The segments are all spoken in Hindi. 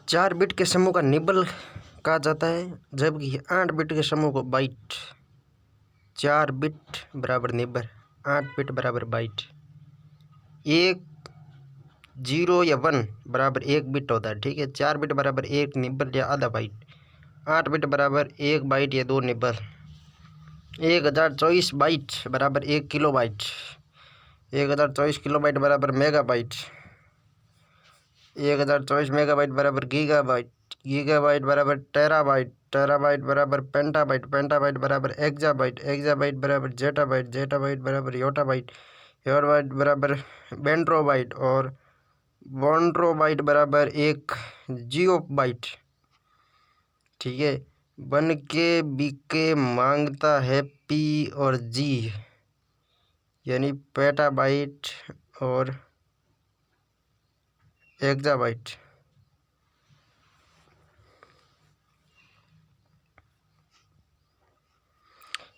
4 बिट के समूह का निबल कहा जाता है, जबकि 8 बिट के समूह को बाइट। 4 बिट बराबर निबल, 8 बिट बराबर बाइट। 1 0 या 1 बराबर 1 बिट होता है, ठीक है। 4 बिट बराबर 1 निबल या आधा बाइट। 8 बिट बराबर 1 बाइट या 2 निबल। 1024 बाइट बराबर 1 किलो बाइट। 1024 किलो बाइट बराबर मेगा बाइट। 1024 मेगा बाइट बराबर गीगा बाइट। गीगा बाइट बराबर टेराबाइट। टेराबाइट बराबर पेंटाबाइट। पेंटाबाइट बराबर एक्जाबाइट। एक्जाबाइट बराबर जेटाबाइट। जेटाबाइट बराबर योटाबाइट। योटाबाइट बराबर बेंट्रोबाइट। और बॉन्ट्रोबाइट बराबर 1 जियोबाइट, ठीक है। बन के बीके मांगता है पी और जी, यानी पेटाबाइट और एक्जाबाइट।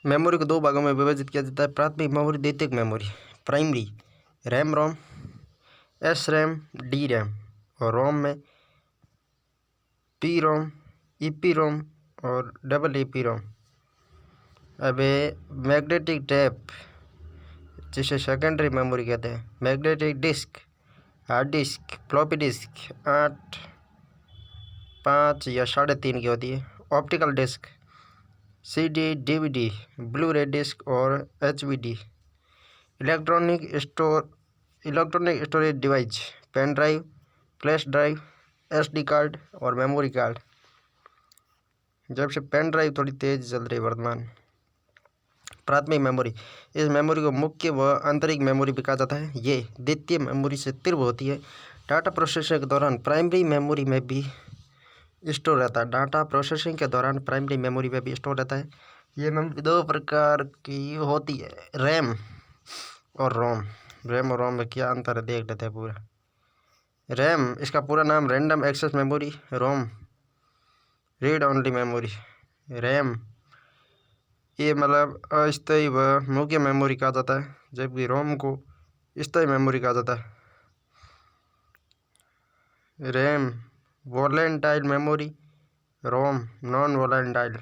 मेमोरी को 2 भागों में विभाजित किया जाता है, प्राथमिक मेमोरी, द्वितीयक memory. Primary RAM ROM, S RAM, D RAM. और रोम में पी रोम, ई पी रोम और डबल ई पी रोम। अब मैग्नेटिक टेप, जिसे सेकेंडरी मेमोरी कहते हैं। Magnetic disk, hard disk, floppy disk 8, 5 या 3.5 की होती है। Optical disk, CD, DVD, blu ray disk और HVD. Electronic storage device, pen drive, flash drive, SD card और मेमोरी कार्ड। जब से पेन ड्राइव थोड़ी तेज चल रही वर्तमान। प्राथमिक मेमोरी, इस मेमोरी को मुख्य व आंतरिक मेमोरी भी कहा जाता है। ये द्वितीय मेमोरी से तीव्र होती है। डाटा प्रोसेसिंग के दौरान प्राइमरी मेमोरी में भी स्टोर रहता है। डाटा प्रोसेसिंग के दौरान प्राइमरी मेमोरी में भी स्टोर रहता है। ये मेमोरी 2 प्रकार की होती है, रैम और रोम। रैम और रोम में क्या अंतर है देख लेते हैं पूरा। रैम, इसका पूरा नाम रैंडम एक्सेस मेमोरी। रोम, रीड ओनली मेमोरी। रैम ये मतलब अस्थायी व मुख्य मेमोरी कहा जाता है, जबकि रोम को स्थायी मेमोरी कहा जाता है। रैम वोलेटाइल मेमोरी, रोम नॉन वोलेटाइल।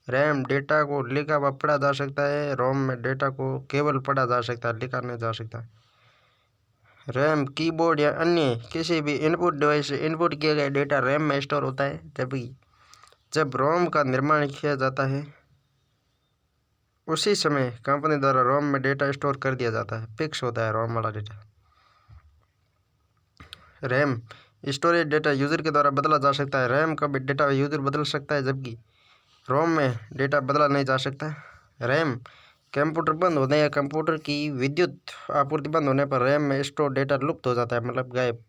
रैम डेटा को लिखा व पढ़ा जा सकता है, रोम में डेटा को केवल पढ़ा जा सकता है, लिखा नहीं जा सकता। रैम कीबोर्ड या अन्य किसी भी इनपुट डिवाइस से इनपुट किए गए डेटा रैम में स्टोर होता है, जबकि जब रोम का निर्माण किया जाता है उसी समय कंपनी द्वारा रोम में डेटा स्टोर कर दिया जाता है, फिक्स होता है रोम वाला data. RAM storage data user के द्वारा बदला जा सकता है। रैम का भी डेटा यूज़र बदल सकता है, जबकि रोम में डेटा बदला नहीं जा सकता। रैम कंप्यूटर बंद होने या कंप्यूटर की विद्युत आपूर्ति बंद होने पर रैम में स्टोर डेटा लुप्त हो जाता है, मतलब गायब,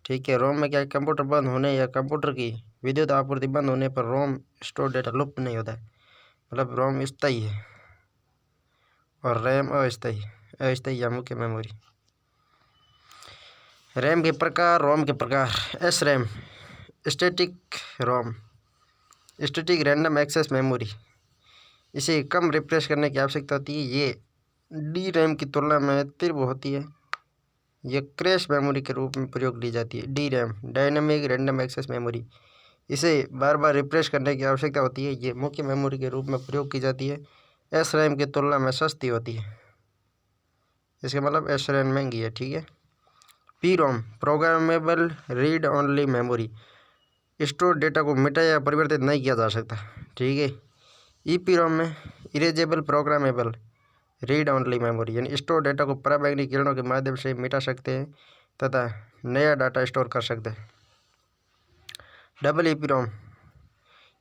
ठीक है। रोम में क्या है, कंप्यूटर बंद होने या कंप्यूटर की विद्युत आपूर्ति बंद होने पर रोम स्टोर डेटा लुप्त नहीं होता है, मतलब रोम स्थायी है और रैम अस्थायी। अस्थायी या मुख्य मेमोरी। रैम के प्रकार, रोम के प्रकार। एस रैम स्टैटिक रोम, स्टैटिक रैंडम एक्सेस मेमोरी। इसे कम रिफ्रेश करने की आवश्यकता होती है। ये डी रैम की तुलना में तीव्र होती है। यह क्रैश मेमोरी के रूप में प्रयोग ली जाती है। D RAM dynamic random access memory, इसे बार बार रिफ्रेश करने की आवश्यकता होती है। ये मुख्य मेमोरी के रूप में प्रयोग की जाती है। एस रैम की तुलना में सस्ती होती है, इसका मतलब एस रैम महंगी है, ठीक है। P ROM programmable read only memory, store data को मिटा या परिवर्तित नहीं किया जा सकता, ठीक है। ई पी रोम में erasable programmable read only memory, यानी स्टोर डेटा को पराबैंगनी किरणों के माध्यम से मिटा सकते हैं तथा नया डाटा स्टोर कर सकते हैं। डबल ई पी रोम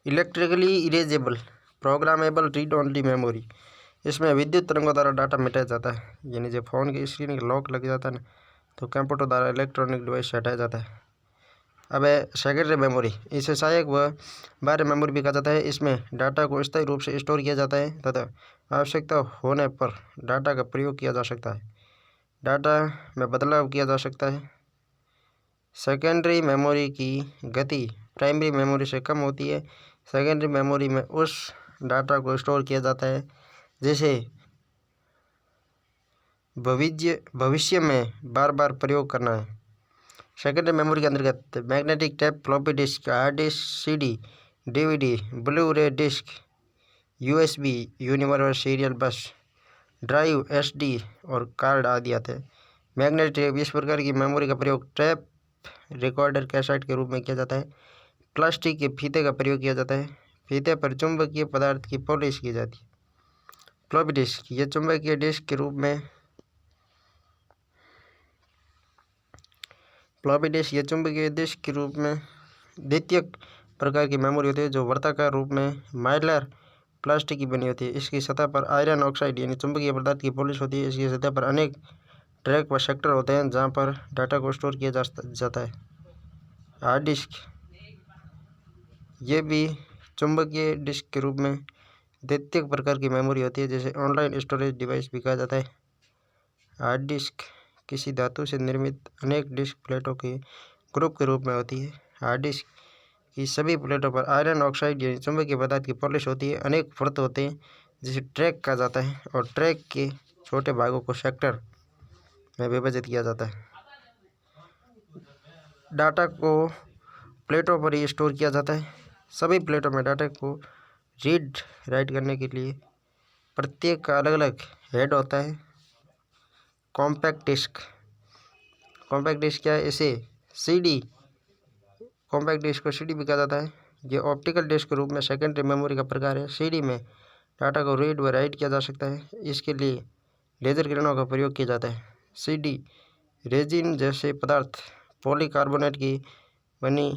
electrically erasable programmable read only memory, इसमें विद्युत तरंगों द्वारा डाटा मिटाया जाता है, यानी जब फ़ोन की स्क्रीन का लॉक लग जाता है ना, तो कंप्यूटर द्वारा इलेक्ट्रॉनिक डिवाइस से हटाया जाता है। अब है सेकेंडरी मेमोरी, इसे सहायक व बाह्य मेमोरी भी कहा जाता है। इसमें डाटा को स्थायी रूप से स्टोर किया जाता है तथा आवश्यकता होने पर डाटा का प्रयोग किया जा सकता है, डाटा में बदलाव किया जा सकता है। सेकेंडरी मेमोरी की गति प्राइमरी मेमोरी से कम होती है। सेकेंडरी मेमोरी में उस डाटा को स्टोर किया जाता है जिसे भविष्य में बार बार प्रयोग करना है। सेकेंडरी मेमोरी के अंतर्गत magnetic tape, floppy disk, hard disk, CD, DVD, blu ray disk, USB, universal serial bus, drive, SD और कार्ड आदि आते हैं। मैग्नेटिक टेप, इस प्रकार की मेमोरी का प्रयोग टेप रिकॉर्डर कैसेट के रूप में किया जाता है। प्लास्टिक के फीते का प्रयोग किया जाता है। फीते पर चुंबकीय पदार्थ की पॉलिश की जाती है। फ्लॉपी डिस्क, ये चुंबकीय डिस्क के रूप में फ्लॉपी डिस्क ये चुंबकीय डिस्क के रूप में द्वितीय प्रकार की मेमोरी होती है जो वर्ताकार रूप में माइलर प्लास्टिक की बनी होती है। इसकी सतह पर आयरन ऑक्साइड यानी चुंबकीय पदार्थ की पॉलिश होती है। इसकी सतह पर अनेक ट्रैक व सेक्टर होते हैं जहाँ पर डाटा को स्टोर किया जाता है। हार्ड डिस्क, ये भी चुंबकीय डिस्क के रूप में द्वितीय प्रकार की मेमोरी होती है जिसे ऑनलाइन स्टोरेज डिवाइस भी कहा जाता है। हार्ड डिस्क किसी धातु से निर्मित अनेक डिस्क प्लेटों के ग्रुप के रूप में होती है। हार्ड डिस्क की सभी प्लेटों पर आयरन ऑक्साइड यानी चुंबकीय पदार्थ की पॉलिश होती है। अनेक परत होते हैं जिसे ट्रैक कहा जाता है और ट्रैक के छोटे भागों को सेक्टर में विभाजित किया जाता है। डाटा को प्लेटों पर ही स्टोर किया जाता है। सभी प्लेटों में डाटा को रीड राइट करने के लिए प्रत्येक का अलग अलग हेड होता है। कॉम्पैक्ट डिस्क, कॉम्पैक्ट डिस्क क्या है? इसे सीडी, कॉम्पैक्ट डिस्क को सीडी भी कहा जाता है। ये ऑप्टिकल डिस्क के रूप में सेकेंडरी मेमोरी का प्रकार है। सीडी में डाटा को रीड व राइट किया जा सकता है। इसके लिए लेजर किरणों का प्रयोग किया जाता है। सीडी रेजिन जैसे पदार्थ पॉलीकार्बोनेट की बनी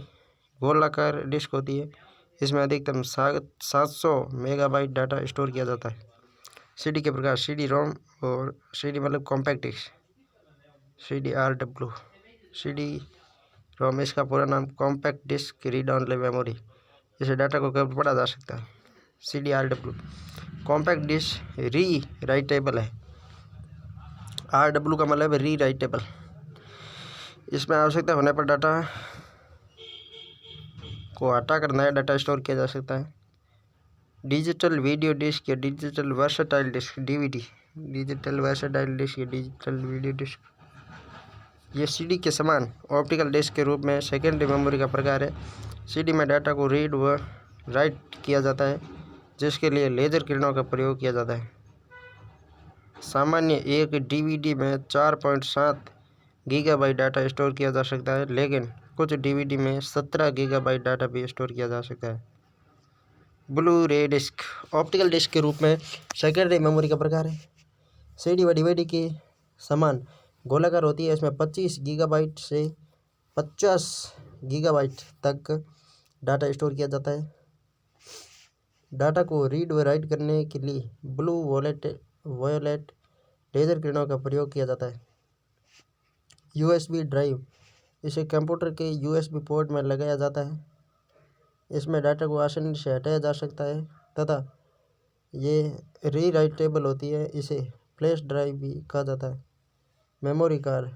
गोलाकार डिस्क होती है। इसमें अधिकतम 700 मेगाबाइट डाटा स्टोर किया जाता है। सीडी के प्रकार सीडी रोम और सीडी मतलब compact disk, CDRW, CD ROM इसका पूरा नाम compact disk read only memory, इसे डाटा को कब पढ़ा जा सकता है। CDRW compact disk rewritable है। RW का मतलब री राइटेबल, इसमें आवश्यकता होने पर डाटा को हटाकर नया डाटा स्टोर किया जा सकता है। डिजिटल वीडियो डिस्क या digital versatile disk DVD, digital versatile disk या डिजिटल वीडियो डिस्क, ये सीडी के समान ऑप्टिकल डिस्क के रूप में सेकेंडरी मेमोरी का प्रकार है। सीडी में डाटा को रीड व राइट किया जाता है जिसके लिए लेजर किरणों का प्रयोग किया जाता है। सामान्य एक DVD में 4.7 गीगाबाइट डाटा स्टोर किया जा सकता है, लेकिन कुछ DVD में 17 गीगाबाइट डाटा भी स्टोर किया जा सकता है। Blue ray disc optical disc के रूप में सेकेंडरी मेमोरी का प्रकार है। सीडी व DVD के समान गोलाकार होती है। इसमें 25 गीगाबाइट से 50 गीगाबाइट तक डाटा स्टोर किया जाता है। डाटा को रीड व राइट करने के लिए ब्लू वोलेट लेजर किरणों का प्रयोग किया जाता है। USB ड्राइव, इसे कंप्यूटर के USB पोर्ट में लगाया जाता है। इसमें डाटा को आसानी से हटाया जा सकता है तथा ये री राइटेबल होती है। इसे फ्लैश ड्राइव भी कहा जाता है। मेमोरी कार्ड,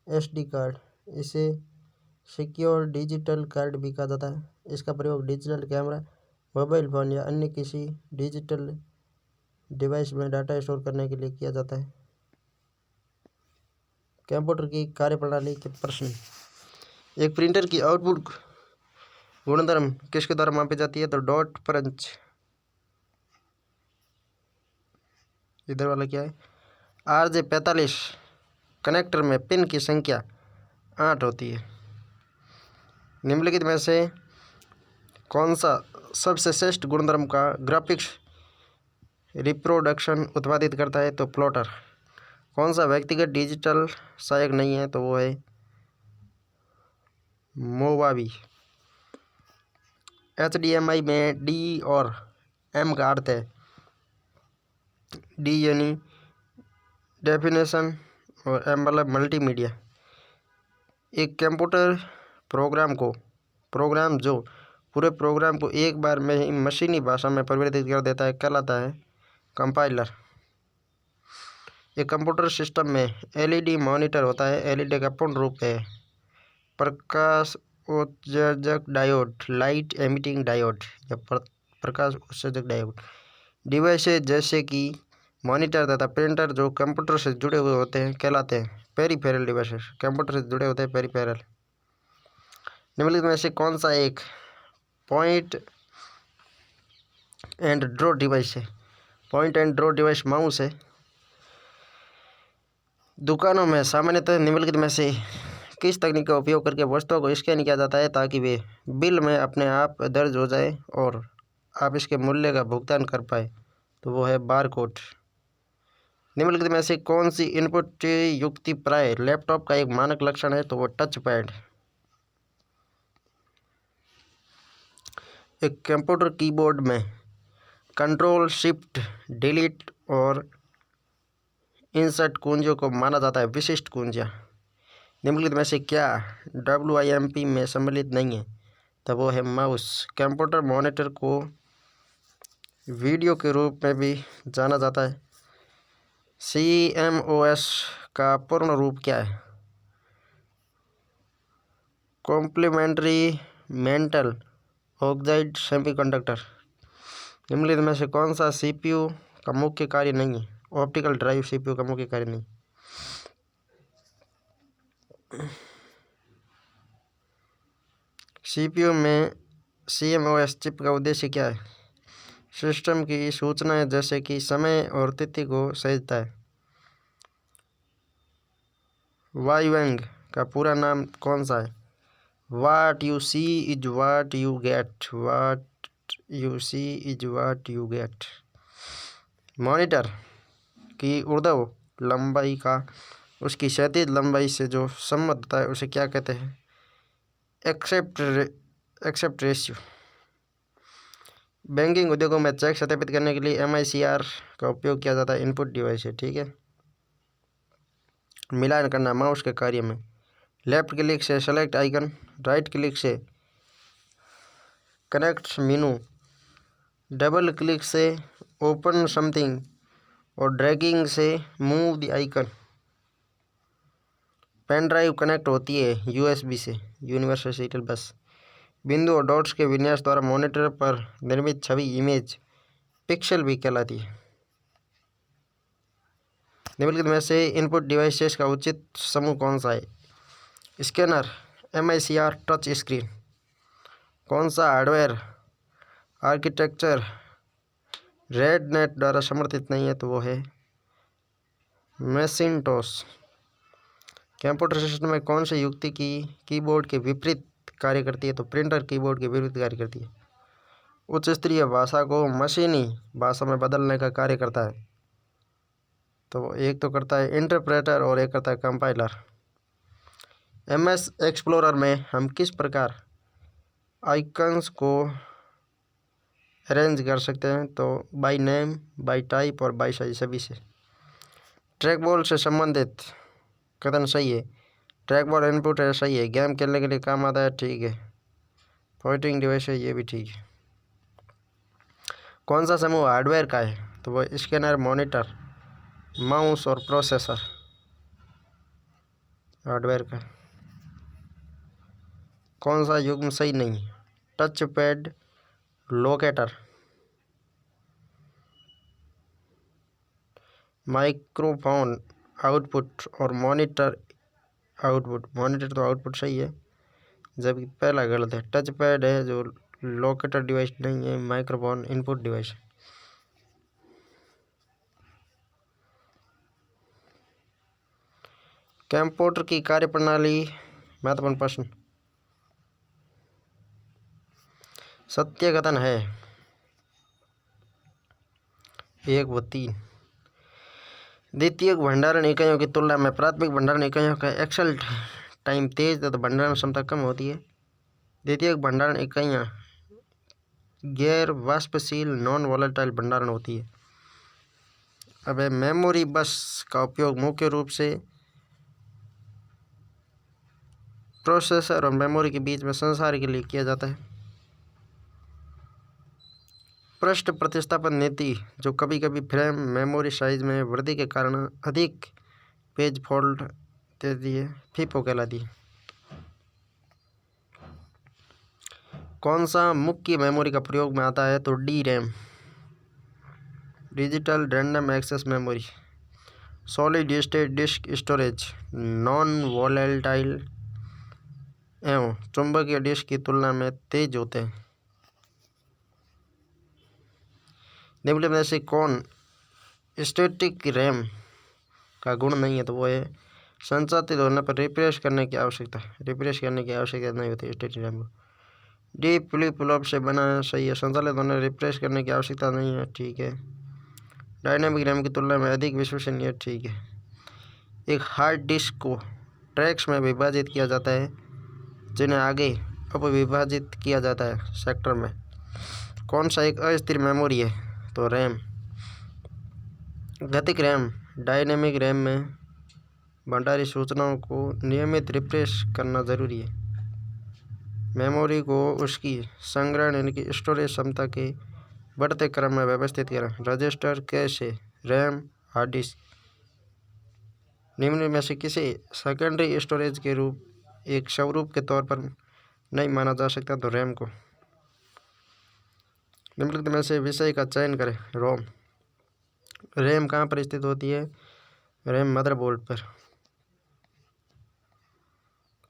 SD कार्ड, इसे सिक्योर डिजिटल कार्ड भी कहा जाता है। इसका प्रयोग डिजिटल कैमरा, मोबाइल फ़ोन या अन्य किसी डिजिटल डिवाइस में डाटा स्टोर करने के लिए किया जाता है। कंप्यूटर की कार्यप्रणाली के प्रश्न। एक प्रिंटर की आउटपुट गुणधर्म किसके द्वारा मापी जाती है? तो डॉट पंच, इधर वाला क्या है? RJ45 कनेक्टर में पिन की संख्या 8 होती है। निम्नलिखित में से कौन सा सबसे श्रेष्ठ गुणधर्म का ग्राफिक्स रिप्रोडक्शन उत्पादित करता है? तो प्लॉटर। कौन सा व्यक्तिगत डिजिटल सहायक नहीं है? तो वो है मोवावी। HDMI में D और M का अर्थ है। D यानी डेफिनेशन और M मतलब मल्टीमीडिया। एक कंप्यूटर प्रोग्राम जो पूरे प्रोग्राम को एक बार में ही मशीनी भाषा में परिवर्तित कर देता है कहलाता है कंपाइलर। एक कंप्यूटर सिस्टम में LED मॉनिटर होता है। LED का पूर्ण रूप है प्रकाश उत्सर्जक डायोड, लाइट एमिटिंग डायोड या प्रकाश उत्सर्जक डायोड। डिवाइसेज जैसे कि मॉनिटर तथा प्रिंटर जो कंप्यूटर से जुड़े हुए होते हैं कहलाते हैं पेरिफेरल डिवाइसेस। कंप्यूटर से जुड़े होते हैं पेरिफेरल। निम्नलिखित में से कौन सा एक पॉइंट एंड ड्रॉ डिवाइस है? Point and draw device mouse है। दुकानों में सामान्यतः निम्नलिखित में से किस तकनीक का उपयोग करके वस्तुओं को स्कैन किया जाता है ताकि वे बिल में अपने आप दर्ज हो जाए और आप इसके मूल्य का भुगतान कर पाए? तो वो है बार कोड। निम्नलिखित में से कौन सी इनपुट युक्ति प्राय लैपटॉप का एक मानक लक्षण है? तो वो टच पैड। एक कंप्यूटर कीबोर्ड में कंट्रोल शिफ्ट डिलीट और इंसर्ट कुंजियों को माना जाता है विशिष्ट कुंजियाँ। निम्नलिखित में से क्या WIMP में सम्मिलित नहीं है? तो वो है माउस। कंप्यूटर मॉनिटर को वीडियो के रूप में भी जाना जाता है। CMOS का पूर्ण रूप क्या है? Complementary metal oxide semiconductor. निम्नलिखित में से कौन सा CPU का मुख्य कार्य नहीं है? ऑप्टिकल ड्राइव CPU का मुख्य कार्य नहीं। CPU में CMOS चिप का उद्देश्य क्या है? सिस्टम की सूचनाएं जैसे कि समय और तिथि को सहेजता है। वाईवेंग का पूरा नाम कौन सा है? What you see is what you get. What you see is what you get. Monitor की ऊर्ध्व लंबाई का उसकी क्षैतिज लंबाई से जो संबंध होता है उसे क्या कहते हैं? Accept ratio. बैंकिंग उद्योगों में चेक सत्यापित करने के लिए MICR का उपयोग किया जाता है। इनपुट डिवाइस है, ठीक है। मिलान करना माउस के कार्य में। लेफ्ट क्लिक से सेलेक्ट आइकन, राइट क्लिक से कनेक्ट मेनू, डबल क्लिक से ओपन समथिंग और ड्रैगिंग से move the icon. Pen drive connect होती है USB से, यूनिवर्सल सीरियल बस। बिंदु और डॉट्स के विन्यास द्वारा मॉनिटर पर निर्मित छवि इमेज पिक्सल भी कहलाती है। निम्नलिखित में से इनपुट डिवाइसेस का उचित समूह कौन सा है? Scanner, MICR, touch screen. कौन सा हार्डवेयर आर्किटेक्चर रेडनेट द्वारा समर्थित नहीं है? तो वो है मैकिन्टोश। कंप्यूटर सिस्टम में कौन सी युक्ति की कीबोर्ड के विपरीत कार्य करती है? तो प्रिंटर कीबोर्ड के विपरीत कार्य करती है। उच्च स्तरीय भाषा को मशीनी भाषा में बदलने का कार्य करता है। तो एक तो करता है इंटरप्रेटर और एक करता है कंपाइलर। MS एक्सप्लोरर में हम किस प्रकार आइकन्स को अरेंज कर सकते हैं? तो बाय नेम, बाय टाइप और बाय साइज, सभी से। ट्रैक बॉल से संबंधित कथन सही है। ट्रैक बॉल इनपुट है, सही है। गेम खेलने के लिए काम आता है, ठीक है। पॉइंटिंग डिवाइस है, ये भी ठीक है। कौन सा समूह हार्डवेयर का है? तो वो स्कैनर, मॉनिटर, माउस और प्रोसेसर हार्डवेयर का। कौन सा युग्म सही नहीं? Touch pad, locator, microphone output और मॉनिटर आउटपुट। मॉनिटर तो आउटपुट सही है, जबकि पहला गलत है। टच पैड है जो लोकेटर डिवाइस नहीं है, माइक्रोफोन इनपुट डिवाइस। कंप्यूटर की कार्यप्रणाली, महत्वपूर्ण प्रश्न। सत्य कथन है 1 व 3। द्वितीयक भंडारण इकाइयों की तुलना में प्राथमिक भंडारण इकाइयों का एक्सेल टाइम तेज तथा भंडारण क्षमता कम होती है। द्वितीयक भंडारण इकाइयाँ गैर वाष्पशील नॉन वॉलेटाइल भंडारण होती है। अब मेमोरी बस का उपयोग मुख्य रूप से प्रोसेसर और मेमोरी के बीच में संचार के लिए किया जाता है। पृष्ठ प्रतिस्थापन नीति जो कभी कभी फ्रेम मेमोरी साइज में वृद्धि के कारण अधिक पेज फॉल्ट देती है, FIFO कहलाती है। कौन सा मुख्य मेमोरी का प्रयोग में आता है? तो DRAM। Digital random access memory, solid state disk storage, non volatile एवं चुंबकीय डिस्क की तुलना में तेज होते हैं। निम्नलिखित में से कौन स्टैटिक रैम का गुण नहीं है? तो वो है संचालित होने पर रिफ्रेश करने की आवश्यकता नहीं होती स्टैटिक रैम को। डी फ्लिप फ्लॉप से बना सही है, संचालित होने रिफ्रेश करने की आवश्यकता नहीं है, ठीक है। डायनेमिक रैम की तुलना में अधिक विश्वसनीय, ठीक है। एक हार्ड डिस्क को ट्रैक्स में विभाजित किया जाता है जिन्हें आगे उपविभाजित किया जाता है सेक्टर में। कौन सा एक अस्थिर मेमोरी है? तो रैम। गतिक रैम डायनेमिक रैम में भंडारी सूचनाओं को नियमित रिफ्रेश करना जरूरी है। मेमोरी को उसकी संग्रहण यानी कि स्टोरेज क्षमता के बढ़ते क्रम में व्यवस्थित करें। Register, cache, RAM, hard disk. निम्न में से किसी सेकेंडरी स्टोरेज के रूप एक स्वरूप के तौर पर नहीं माना जा सकता? तो रैम को। निम्नलिखित में से विषय का चयन करें। रोम। रैम कहाँ पर स्थित होती है? रैम मदरबोर्ड पर।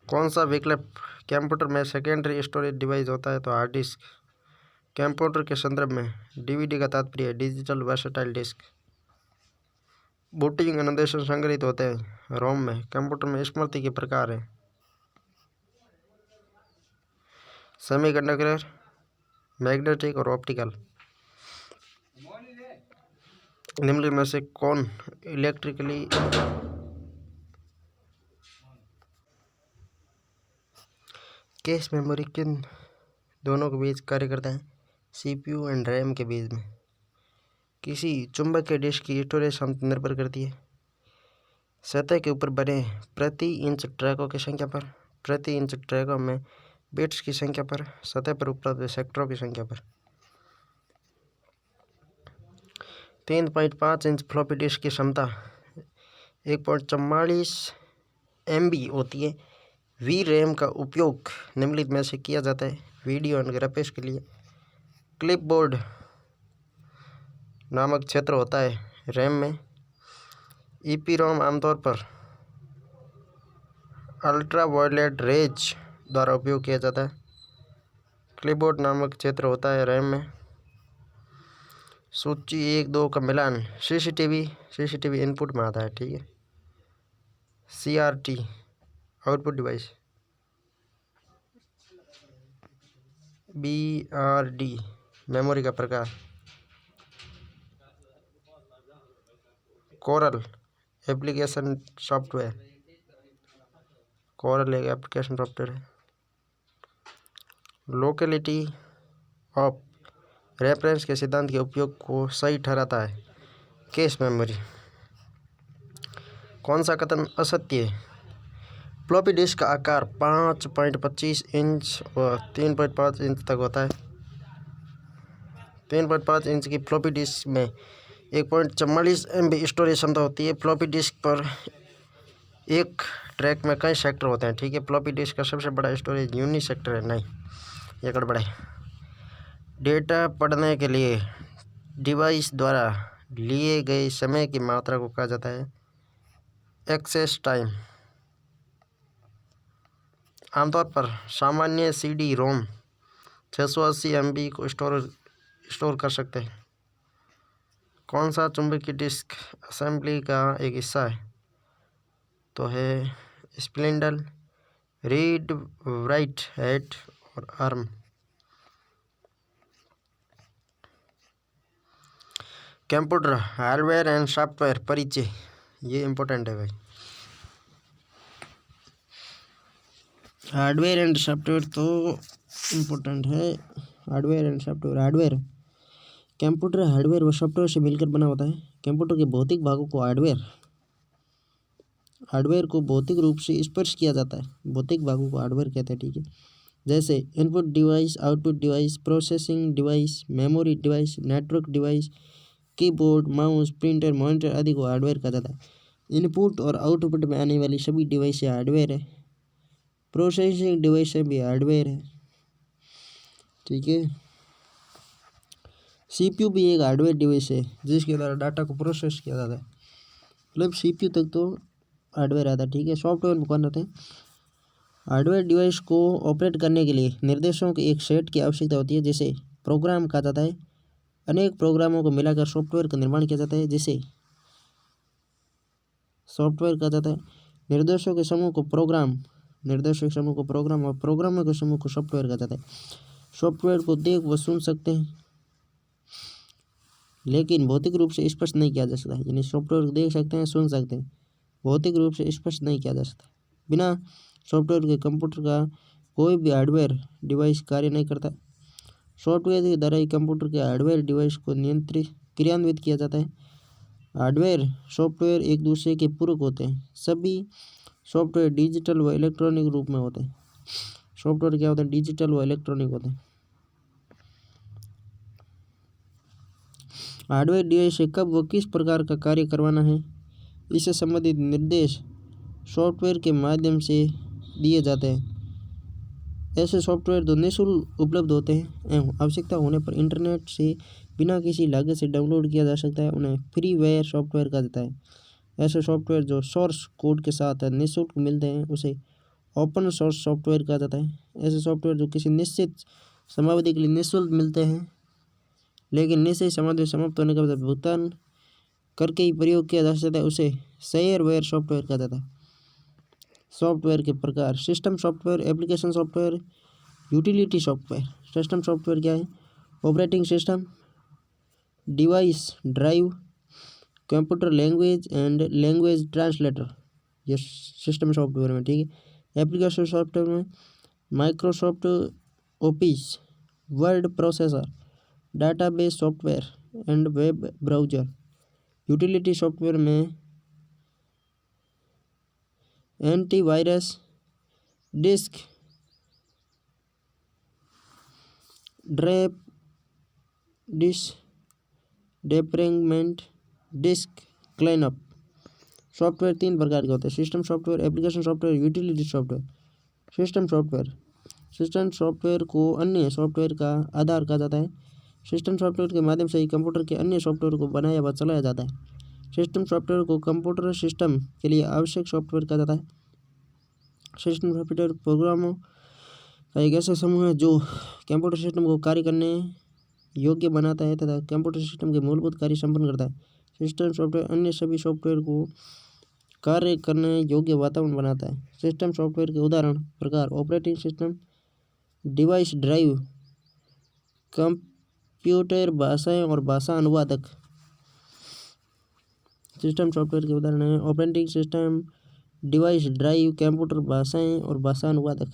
कौन सा विकल्प कंप्यूटर में सेकेंडरी स्टोरेज डिवाइस होता है? तो हार्ड डिस्क। कंप्यूटर के संदर्भ में डीवीडी का तात्पर्य है डिजिटल वर्सेटाइल डिस्क। बूटिंग अनुदेशन संग्रहित होते हैं रोम में। कंप्यूटर में स्मृति के प्रकार है सेमीकंडक्टर, मैग्नेटिक और ऑप्टिकल। निम्नलिखित में से कौन इलेक्ट्रिकली कैश मेमोरी किन दोनों के बीच कार्य करता है? सीपीयू एंड रैम के बीच में। किसी चुंबकीय डिस्क की स्टोरेज क्षमता निर्भर करती है सतह के ऊपर बने प्रति इंच ट्रैकों की संख्या पर, प्रति इंच ट्रैकों में बिट्स की संख्या पर, सतह पर उपलब्ध सेक्टरों की संख्या पर। 3.5 इंच फ्लॉपी डिस्क की क्षमता 1.44 MB होती है। वी रैम का उपयोग निम्नलिखित में से किया जाता है वीडियो एंड ग्राफिक्स के लिए। क्लिपबोर्ड नामक क्षेत्र होता है रैम में। ईपीरोम आमतौर पर अल्ट्रा वायलेट रेज द्वारा उपयोग किया जाता है। क्लिपबोर्ड नामक क्षेत्र होता है रैम में। सूची 1-2 का मिलान सीसीटीवी इनपुट में आता है, ठीक है। CRT output device. BRD memory का प्रकार। Coral application software. कोरल एक एप्लीकेशन सॉफ्टवेयर है। लोकेलिटी ऑफ रेफरेंस के सिद्धांत के उपयोग को सही ठहराता है कैश मेमोरी। कौन सा कथन असत्य है? फ्लॉपी डिस्क का आकार 5.25 इंच व 3.5 इंच तक होता है। 3.5 इंच की फ्लॉपी डिस्क में 1.44 MB स्टोरेज क्षमता होती है। फ्लॉपी डिस्क पर एक ट्रैक में कई सेक्टर होते हैं, ठीक है। फ्लॉपी डिस्क का सबसे बड़ा स्टोरेज यूनि सेक्टर है, नहीं, ये गड़बड़ है। डेटा पढ़ने के लिए डिवाइस द्वारा लिए गए समय की मात्रा को कहा जाता है एक्सेस टाइम। आमतौर पर सामान्य CD रोम 680 MB को स्टोर कर सकते हैं। कौन सा चुंबकीय डिस्क असेंबली का एक हिस्सा है? तो है स्प्लिंडल, रीड राइट हेड और arm. Computer hardware and software परिचय, ये इम्पोर्टेंट है भाई। हार्डवेयर एंड सॉफ्टवेयर तो इम्पोर्टेंट है। Hardware and software. Hardware computer hardware व सॉफ्टवेयर से मिलकर बना होता है। कंप्यूटर के भौतिक भागों को हार्डवेयर को भौतिक रूप से स्पर्श किया जाता है। भौतिक भागों को हार्डवेयर कहते हैं, ठीक है। जैसे input device, output device, processing device, memory device, network device, keyboard, mouse, printer, monitor आदि को हार्डवेयर कहा जाता है। इनपुट और आउटपुट में आने वाली सभी डिवाइस हार्डवेयर है। प्रोसेसिंग डिवाइस भी हार्डवेयर है, ठीक है। सीपीयू भी एक हार्डवेयर डिवाइस है जिसके द्वारा डाटा को प्रोसेस किया जाता है, मतलब सीपीयू तक तो हार्डवेयर आता है, ठीक है। सॉफ्टवेयर में कौन रहते हैं? हार्डवेयर डिवाइस को ऑपरेट करने के लिए निर्देशों के एक सेट की आवश्यकता होती है जिसे प्रोग्राम कहा जाता है। अनेक प्रोग्रामों को मिलाकर सॉफ्टवेयर का निर्माण किया जाता है जिसे सॉफ्टवेयर कहा जाता है। निर्देशों के समूह को प्रोग्राम और प्रोग्रामों के समूह को सॉफ्टवेयर कहा जाता है। सॉफ्टवेयर को देख व सुन सकते हैं लेकिन भौतिक रूप से स्पष्ट नहीं किया जा सकता, यानी सॉफ्टवेयर को देख सकते हैं, सुन सकते हैं, भौतिक रूप से स्पष्ट नहीं किया जा सकता। बिना सॉफ्टवेयर के कंप्यूटर का कोई भी हार्डवेयर डिवाइस कार्य नहीं करता। सॉफ्टवेयर के द्वारा ही कंप्यूटर के हार्डवेयर डिवाइस को क्रियान्वित किया जाता है। हार्डवेयर सॉफ्टवेयर एक दूसरे के पूरक होते हैं। सभी सॉफ्टवेयर डिजिटल व इलेक्ट्रॉनिक रूप में होते हैं। सॉफ्टवेयर क्या होते हैं? डिजिटल व इलेक्ट्रॉनिक होते हैं। हार्डवेयर डिवाइस से कब व किस प्रकार का कार्य करवाना है, इससे संबंधित निर्देश सॉफ्टवेयर के माध्यम से दिए जाते हैं। ऐसे सॉफ्टवेयर जो निःशुल्क उपलब्ध होते हैं एवं आवश्यकता होने पर इंटरनेट से बिना किसी लागत से डाउनलोड किया जा सकता है, उन्हें फ्रीवेयर सॉफ्टवेयर कहा जाता है। ऐसे सॉफ्टवेयर जो सोर्स कोड के साथ निःशुल्क मिलते हैं उसे ओपन सोर्स सॉफ्टवेयर कहा जाता है। ऐसे सॉफ्टवेयर जो किसी निश्चित समयावधि के लिए निःशुल्क मिलते हैं लेकिन निश्चित समाधि समाप्त होने के बाद भुगतान करके ही प्रयोग किया जा सकता है, उसे शेयरवेयर सॉफ्टवेयर कहा जाता है। सॉफ्टवेयर के प्रकार: system software, application software, utility software. System software क्या है? Operating system, device drive, computer language and language translator, ये सिस्टम सॉफ्टवेयर में, ठीक है। एप्लीकेशन सॉफ्टवेयर में Microsoft office, word processor, database software and web browser. Utility software में एंटीवायरस, डिस्क ड्रैप, डेफ्रेगमेंट, डिस्क क्लीनअप। सॉफ्टवेयर तीन प्रकार के होते हैं: system software, application software, utility software. System software को अन्य सॉफ्टवेयर का आधार कहा जाता है। सिस्टम सॉफ्टवेयर के माध्यम से ही कंप्यूटर के अन्य सॉफ्टवेयर को बनाया व चलाया जाता है। सिस्टम सॉफ्टवेयर को कंप्यूटर सिस्टम के लिए आवश्यक सॉफ्टवेयर कहा जाता है। सिस्टम सॉफ्टवेयर प्रोग्रामों का एक ऐसा समूह है जो कंप्यूटर सिस्टम को कार्य करने योग्य बनाता है तथा कंप्यूटर सिस्टम के मूलभूत कार्य संपन्न करता है। सिस्टम सॉफ्टवेयर अन्य सभी सॉफ्टवेयर को कार्य करने योग्य वातावरण बनाता है। सिस्टम सॉफ्टवेयर के उदाहरण प्रकार: operating system, device drive, computer भाषाएं और भाषा अनुवादक। सिस्टम सॉफ्टवेयर के उदाहरण हैं operating system, device drive, computer भाषाएं और भाषा अनुवादक।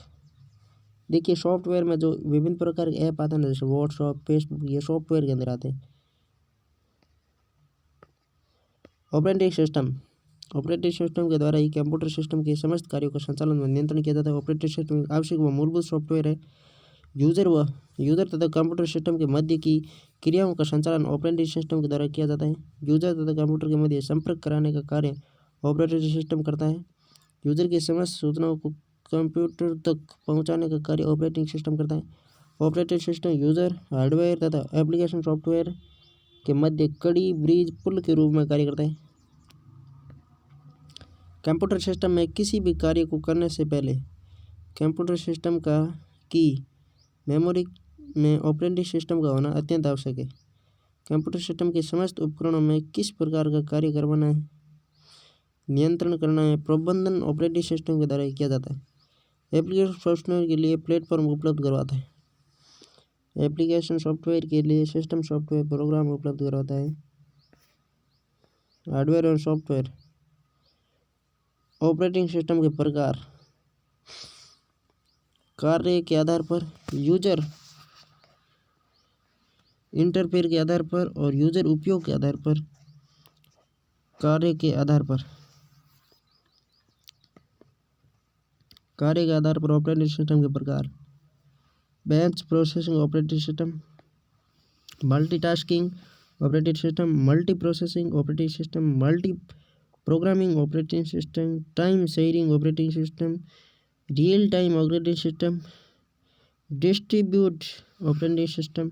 देखिए, सॉफ्टवेयर में जो विभिन्न प्रकार के ऐप आते हैं जैसे व्हाट्सएप, फेसबुक, ये सॉफ्टवेयर के अंदर आते हैं। ऑपरेटिंग सिस्टम के द्वारा ही कंप्यूटर सिस्टम के समस्त कार्यों का संचालन व नियंत्रण किया जाता है। ऑपरेटिंग सिस्टम आवश्यक व मूलभूत सॉफ्टवेयर है। यूजर तथा कंप्यूटर सिस्टम के मध्य की क्रियाओं का संचालन ऑपरेटिंग सिस्टम के द्वारा किया जाता है। यूजर तथा कंप्यूटर के मध्य संपर्क कराने का कार्य ऑपरेटिंग सिस्टम करता है। यूजर की समस्त सूचनाओं को कंप्यूटर तक पहुंचाने का कार्य ऑपरेटिंग सिस्टम करता है। ऑपरेटिंग सिस्टम यूजर, हार्डवेयर तथा एप्लीकेशन सॉफ्टवेयर के मध्य कड़ी, ब्रिज, पुल के रूप में कार्य करता है। कंप्यूटर सिस्टम में किसी भी कार्य को करने से पहले कंप्यूटर सिस्टम की मेमोरी में ऑपरेटिंग सिस्टम का होना अत्यंत आवश्यक है। कंप्यूटर सिस्टम के समस्त उपकरणों में किस प्रकार का कार्य करवाना है, नियंत्रण करना है, प्रबंधन ऑपरेटिंग सिस्टम के द्वारा किया जाता है। एप्लीकेशन सॉफ्टवेयर के लिए प्लेटफॉर्म उपलब्ध करवाता है। एप्लीकेशन सॉफ्टवेयर के लिए सिस्टम सॉफ्टवेयर प्रोग्राम उपलब्ध करवाता है। हार्डवेयर और सॉफ्टवेयर ऑपरेटिंग सिस्टम के प्रकार: कार्य के आधार पर, यूजर इंटरफेस के आधार पर और यूजर उपयोग के आधार पर। कार्य के आधार पर ऑपरेटिंग सिस्टम के प्रकार: bench processing operating system, multitasking operating system, multi processing operating system, multi programming operating system, time sharing operating system, real time operating system, distribute operating system.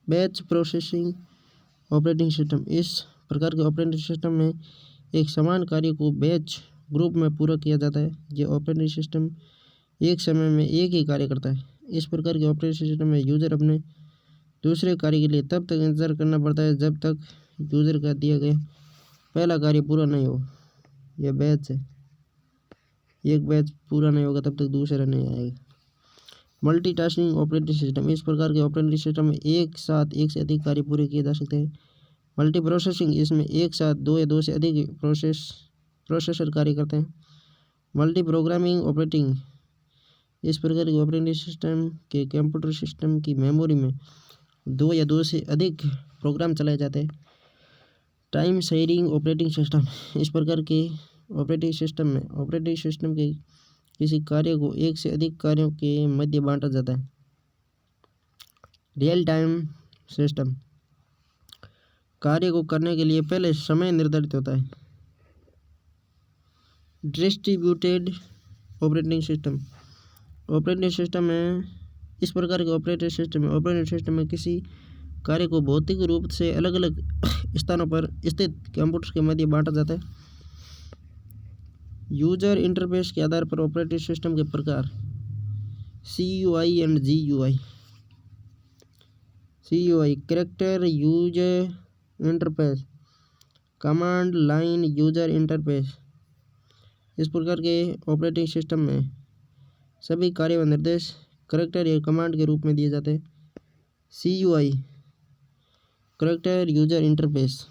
Batch processing operating system, इस प्रकार के ऑपरेटिंग सिस्टम में एक समान कार्य को बैच ग्रुप में पूरा किया जाता है। ये ऑपरेटिंग सिस्टम एक समय में एक ही कार्य करता है। इस प्रकार के ऑपरेटिंग सिस्टम में यूज़र अपने दूसरे कार्य के लिए तब तक इंतज़ार करना पड़ता है जब तक यूज़र का दिया गया पहला कार्य पूरा नहीं हो। यह बैच है, एक बैच पूरा नहीं होगा तब तक दूसरा नहीं आएगा। मल्टीटास्किंग ऑपरेटिंग सिस्टम, इस प्रकार के ऑपरेटिंग सिस्टम में एक साथ एक से अधिक कार्य पूरे किए जा सकते हैं। मल्टी प्रोसेसिंग, इसमें एक साथ दो या दो से अधिक प्रोसेसर कार्य करते हैं। मल्टी प्रोग्रामिंग ऑपरेटिंग, इस प्रकार के ऑपरेटिंग सिस्टम के कंप्यूटर सिस्टम की मेमोरी में दो या दो से अधिक प्रोग्राम चलाए जाते हैं। टाइम शेयरिंग ऑपरेटिंग सिस्टम, इस प्रकार के ऑपरेटिंग सिस्टम में ऑपरेटिंग सिस्टम के किसी कार्य को एक से अधिक कार्यों के मध्य बांटा जाता है। रियल टाइम सिस्टम, कार्य को करने के लिए पहले समय निर्धारित होता है। Distributed operating system, operating system में इस प्रकार के ऑपरेटिंग सिस्टम में किसी कार्य को भौतिक रूप से अलग अलग स्थानों पर स्थित कंप्यूटर के मध्य बांटा जाता है। यूजर इंटरफेस के आधार पर ऑपरेटिंग सिस्टम के प्रकार CUI and GUI। CUI character user interface, command line user interface, इस प्रकार के ऑपरेटिंग सिस्टम में सभी कार्य व निर्देश कैरेक्टर या कमांड के रूप में दिए जाते हैं। CUI character user interface,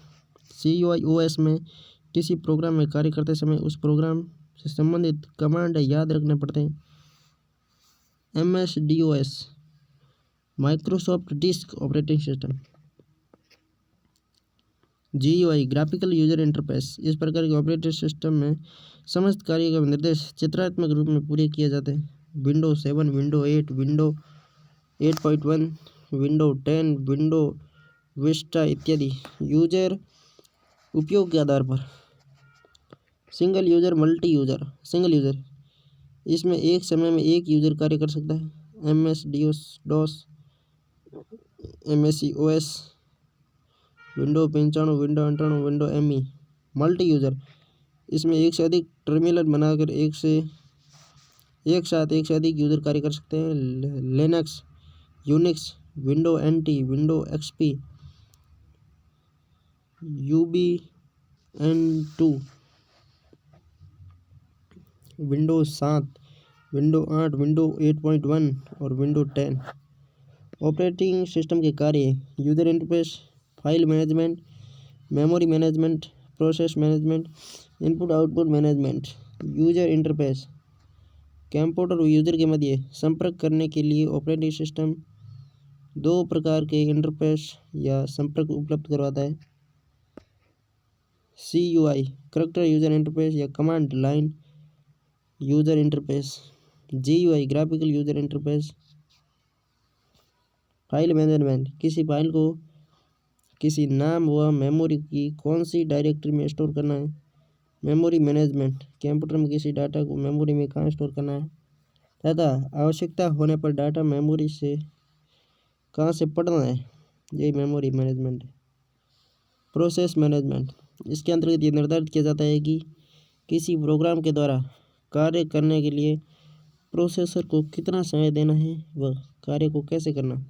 CUI OS में किसी प्रोग्राम में कार्य करते समय उस प्रोग्राम से संबंधित कमांड याद रखने पड़ते हैं। MS-DOS Microsoft disk operating system. GUI graphical user interface, इस प्रकार के ऑपरेटिंग सिस्टम में समस्त कार्य का निर्देश चित्रात्मक रूप में पूरे किए जाते हैं। Window 7, window 8, window 8.1, window 10, window Vista इत्यादि। यूजर उपयोग के आधार पर single user, multi user. Single user, इसमें एक समय में एक यूजर कार्य कर सकता है। MS-DOS, MSC OS, window 95, window 98, window ME। Multi user, इसमें एक से अधिक टर्मिनल बनाकर एक साथ एक से अधिक यूजर कार्य कर सकते हैं। Linux, Unix, window NT, window XP, UBN2, window 7, window 8, window 8.1 और विंडो 10। ऑपरेटिंग सिस्टम के कार्य user interface, file management, memory management, process management, input output management. User interface, computer और यूजर के मध्य संपर्क करने के लिए ऑपरेटिंग सिस्टम दो प्रकार के इंटरफेस या संपर्क उपलब्ध करवाता है। CUI कैरेक्टर यूजर इंटरफेस या command line user interface. GUI graphical user interface. File management, किसी फाइल को किसी नाम व मेमोरी की कौन सी डायरेक्टरी में स्टोर करना है। मेमोरी मैनेजमेंट, कंप्यूटर में किसी डाटा को मेमोरी में कहाँ स्टोर करना है तथा आवश्यकता होने पर डाटा मेमोरी से कहाँ से पढ़ना है, यही मेमोरी मैनेजमेंट है। प्रोसेस मैनेजमेंट, इसके अंतर्गत ये निर्धारित किया जाता है कि किसी प्रोग्राम के द्वारा कार्य करने के लिए प्रोसेसर को कितना समय देना है व कार्य को कैसे करना।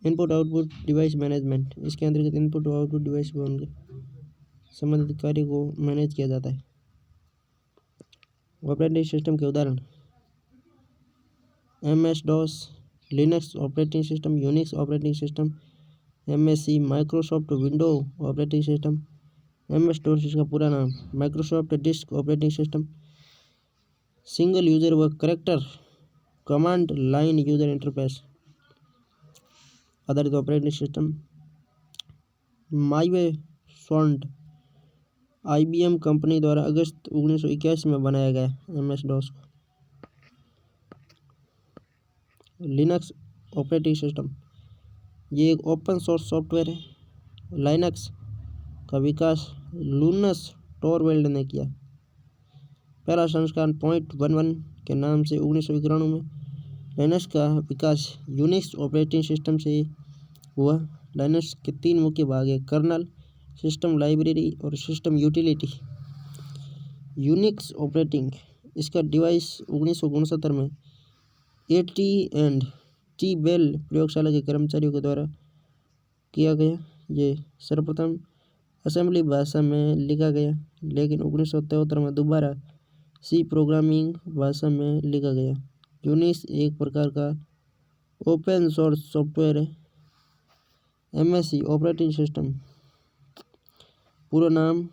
इनपुट आउटपुट डिवाइस मैनेजमेंट, इसके अंतर्गत इनपुट व आउटपुट डिवाइस व उनके संबंधित कार्य को मैनेज किया जाता है। ऑपरेटिंग सिस्टम के उदाहरण MS-DOS Linux operating system, Unix operating system, MSC Microsoft window operating system, MS-DOS इसका पूरा नाम Microsoft disk operating system. Single user व character command line user interface आधारित ऑपरेटिंग सिस्टम। माईवे सॉन्ड IBM कंपनी द्वारा अगस्त 1981 में बनाया गया MS-DOS को। लिनक्स ऑपरेटिंग सिस्टम, ये एक ओपन सोर्स सॉफ्टवेयर है। लाइनक्स का विकास लूनस टॉरवेल्ड ने किया। पहला संस्करण 0.11 के नाम से 1991 में। लिनक्स का विकास यूनिक्स ऑपरेटिंग सिस्टम से हुआ। लाइनक्स के 3 मुख्य भाग हैं: कर्नल, सिस्टम लाइब्रेरी और सिस्टम यूटिलिटी। यूनिक्स ऑपरेटिंग, इसका डिवाइस 1969 में AT&T बेल प्रयोगशाला के कर्मचारियों के द्वारा किया गया। ये सर्वप्रथम असेंबली भाषा में लिखा गया, लेकिन 1973 में दोबारा सी प्रोग्रामिंग भाषा में लिखा गया। यूनिक्स एक प्रकार का ओपन सोर्स सॉफ्टवेयर है। MSC ऑपरेटिंग सिस्टम, पूरा नाम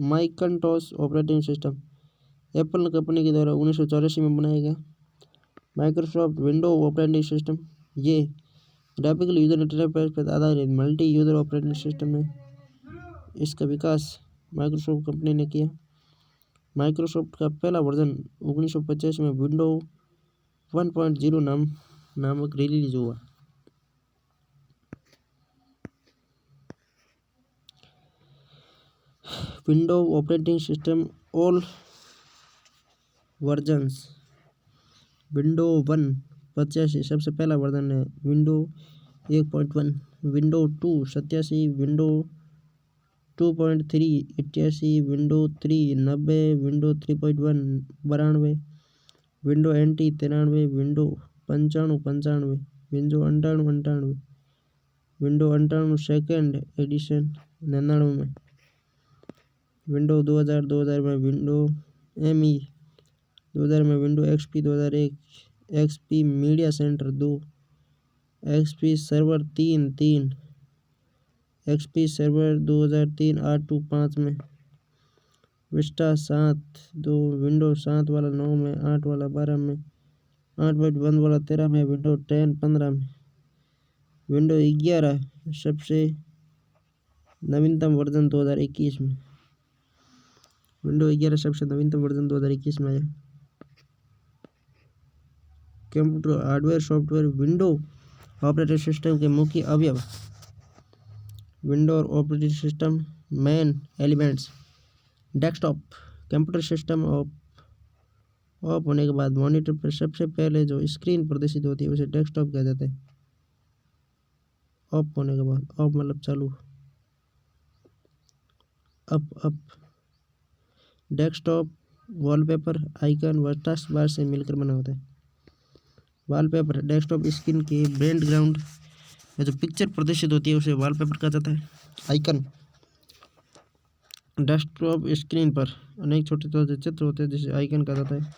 मैकिन्टॉश ऑपरेटिंग सिस्टम, एप्पल कंपनी के द्वारा 1984 में बनाया गया। माइक्रोसॉफ्ट विंडो ऑपरेटिंग सिस्टम, ये ग्राफिकल यूजर इंटरफेस पर आधारित मल्टी यूजर ऑपरेटिंग सिस्टम है। इसका विकास माइक्रोसॉफ्ट कंपनी ने किया। माइक्रोसॉफ्ट का पहला वर्जन 1985 में विंडो 1.0 नामक रिलीज हुआ। Window operating system all versions, window 1 85 सबसे पहला वर्जन है। Window 1.1, window 2 87, window 2.3 88, window 3 90, window 3.1 92, window NT 93, window 95 window 98, window 98 second edition 99 में, विंडो 2000 में, विंडो ME 2000 में, window XP 2001, XP media centre 2, XP server 3, XP server 2003 825 में, विस्टा 7 2, विंडो 7 वाला 9 में, 8 वाला 12 में, 8.1 वाला 13 में, विंडो 10 15 में, विंडो 11 सबसे नवीनतम वर्जन 2021 में, विंडो 11 सबसे नवीनतम वर्जन 2021 में आया। Computer hardware software, window operating system के मुख्य अवयव, विंडो और operating system main elements. Desktop, computer system of होने के बाद मॉनिटर पर सबसे पहले जो स्क्रीन प्रदर्शित होती है उसे डेस्कटॉप कहा जाता है। ऑफ होने के बाद, ऑफ मतलब चालू, अप। डेस्कटॉप वॉलपेपर आइकन व टास्क बार से मिलकर बना होता है। वॉलपेपर, डेस्कटॉप स्क्रीन के बैकग्राउंड में जो पिक्चर प्रदर्शित होती है उसे वॉलपेपर कहा जाता है। आइकन, डेस्कटॉप स्क्रीन पर अनेक छोटे छोटे चित्र होते हैं जिसे आइकन कहा जाता है।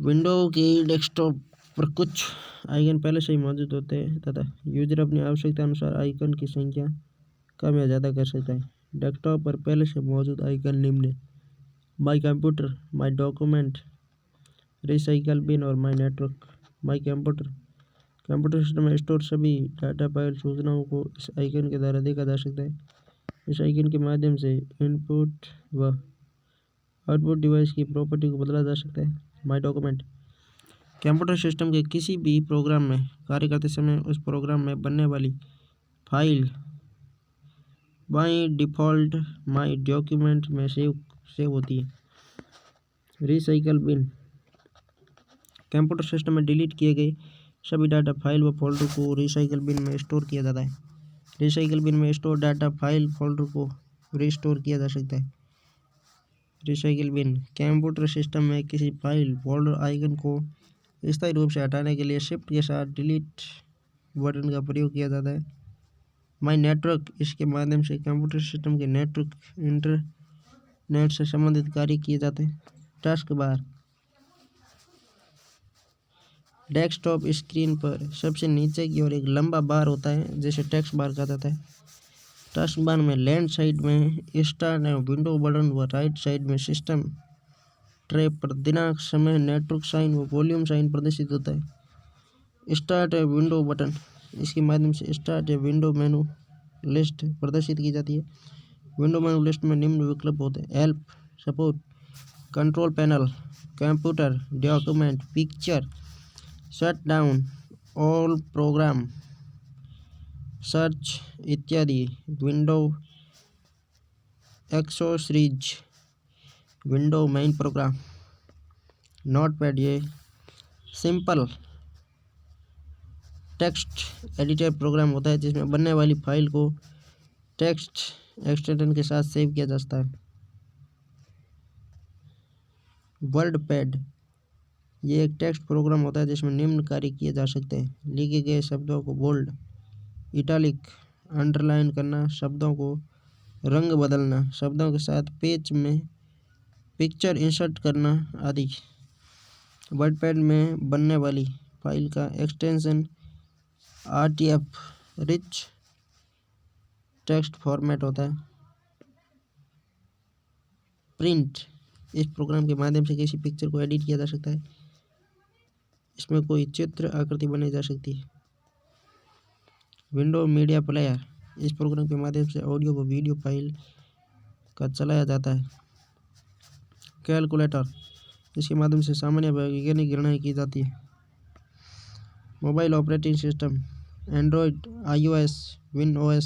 विंडो के डेस्कटॉप पर कुछ आइकन पहले से ही मौजूद होते हैं तथा यूजर अपनी आवश्यकता अनुसार आइकन की संख्या कम या ज़्यादा कर सकता है। डेस्कटॉप पर पहले से मौजूद आइकन निम्न है: my computer, my document, recycle bin और my network. My computer, computer system में स्टोर सभी डाटा फाइल सूचनाओं को इस आइकन के द्वारा देखा जा सकता है। इस आइकन के माध्यम से इनपुट व आउटपुट डिवाइस की प्रॉपर्टी को बदला जा सकता है। माई डॉक्यूमेंट, कंप्यूटर सिस्टम के किसी भी प्रोग्राम में कार्य करते समय उस प्रोग्राम में बनने वाली file by default my document में सेव होती है। रिसाइकल बिन, कंप्यूटर सिस्टम में डिलीट किए गए सभी डाटा फाइल व फोल्डर को रिसाइकल बिन में स्टोर किया जाता है। रिसाइकल बिन में स्टोर डाटा फाइल फोल्डर को रिस्टोर किया जा सकता है। रिसाइकल बिन, कंप्यूटर सिस्टम में किसी फाइल फोल्डर आइकन को स्थायी रूप से हटाने के लिए शिफ्ट के साथ डिलीट बटन का प्रयोग किया जाता है। माई नेटवर्क, इसके माध्यम से कंप्यूटर सिस्टम के नेटवर्क इंटरनेट से संबंधित कार्य किए जाते हैं। टास्क बार, डेस्कटॉप स्क्रीन पर सबसे नीचे की ओर एक लंबा बार होता है जिसे टेक्स्ट बार कहा जाता है। टास्क बार में लेफ्ट साइड में स्टार्ट एंड विंडो बटन व राइट साइड में सिस्टम ट्रे पर दिनांक, समय, नेटवर्क साइन व वॉल्यूम साइन प्रदर्शित होता है। स्टार्ट ए विंडो बटन, इसके माध्यम से start a window menu list प्रदर्शित की जाती है। विंडो मेनू लिस्ट में निम्न विकल्प होते हैं: help, support, control panel, computer, document, picture, shut down, all program, search इत्यादि। Window accessories, window main program, notepad, ये सिंपल टेक्स्ट एडिटर प्रोग्राम होता है जिसमें बनने वाली फाइल को टेक्स्ट एक्सटेंशन के साथ सेव किया जा सकता है। वर्ड पैड ये एक टेक्स्ट प्रोग्राम होता है जिसमें निम्न कार्य किए जा सकते हैं: लिखे गए शब्दों को बोल्ड, इटालिक, अंडरलाइन करना, शब्दों को रंग बदलना, शब्दों के साथ पेज में पिक्चर इंसर्ट करना आदि। वर्डपैड में बनने वाली फाइल का extension RTF rich text format होता है। प्रिंट इस प्रोग्राम के माध्यम से किसी पिक्चर को एडिट किया जा सकता है। इसमें कोई चित्र आकृति बनाई जा सकती है। विंडो मीडिया प्लेयर इस प्रोग्राम के माध्यम से ऑडियो व वीडियो फाइल का चलाया जाता है। कैलकुलेटर इसके माध्यम से सामान्य वैज्ञानिक गणनाएं की जाती है। Mobile operating system Android, iOS, WinOS,